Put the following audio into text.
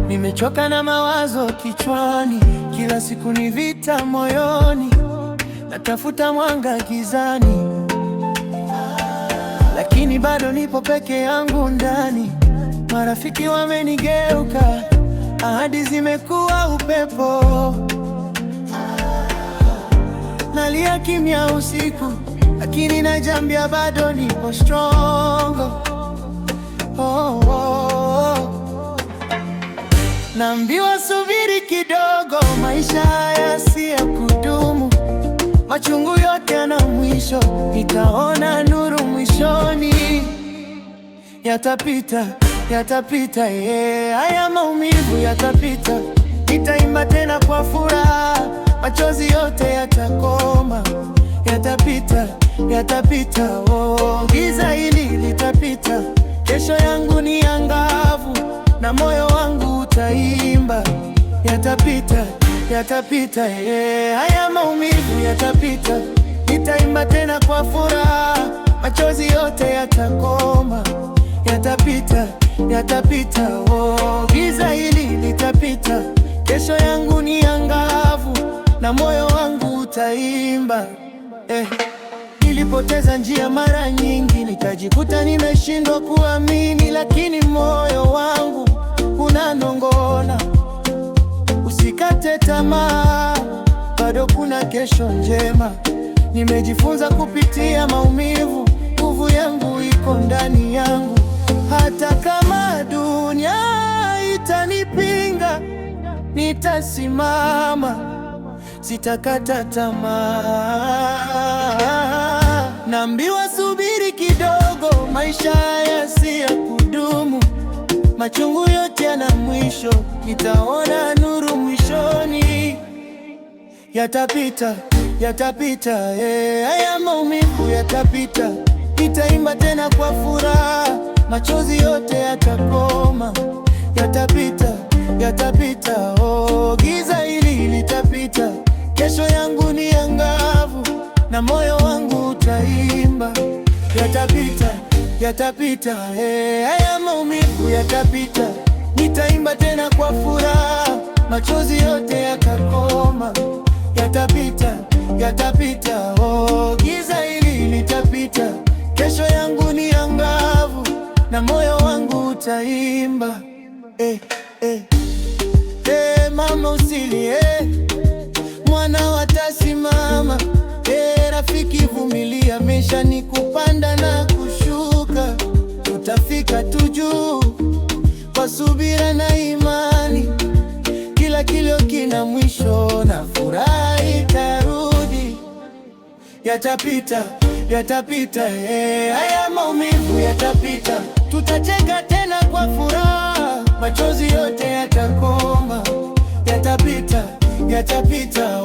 Nimechoka na mawazo kichwani, kila siku ni vita moyoni, natafuta mwanga gizani, lakini bado nipo peke yangu ndani. Marafiki wamenigeuka, ahadi zimekuwa upepo, nalia kimya usiku, lakini najambia bado nipo strong. Naambiwa subiri kidogo, maisha haya si ya kudumu, machungu yote yana mwisho, nitaona nuru mwishoni. Yatapita, yatapita, haya maumivu yatapita, nitaimba tena kwa furaha, machozi yote yatakoma. Yatapita, yatapita, giza hili litapita, kesho yangu ni angavu na moyo wangu utaimba. Yatapita, yatapita, haya maumivu yatapita, nitaimba tena kwa furaha, machozi yote yatakoma. Yatapita, yatapita, giza hili litapita, kesho yangu ni angavu na moyo wangu utaimba. Nilipoteza njia mara nyingi, nikajikuta nimeshindwa kuamini, lakini moyo wangu unanong'ona, usikate tamaa, bado kuna kesho njema. Nimejifunza kupitia maumivu, nguvu yangu iko ndani yangu. Hata kama dunia itanipinga, nitasimama, sitakata tamaa. Naambiwa subiri kidogo, maisha haya si ya kudumu, machungu yote yana mwisho, nitaona nuru mwishoni. Yatapita, yatapita, haya maumivu yatapita, nitaimba tena kwa furaha, machozi yote yatakoma. Yatapita, yatapita, giza hili litapita, kesho yangu ni angavu na moyo wangu utaimba. Yatapita, yatapita, haya maumivu yatapita, nitaimba tena kwa furaha, machozi yote yatakoma. Yatapita, yatapita, giza hili litapita, kesho yangu ni angavu na moyo wangu utaimba. Mama usilie, mwana watasimama. Rafiki vumilia, maisha ni kupanda na kushuka, tutafika tu juu kwa subira na imani. Kila kilio kina mwisho na furaha itarudi. Yatapita, yatapita, haya maumivu yatapita, tutacheka tena kwa furaha, machozi yote yatakoma. Yatapita, yatapita,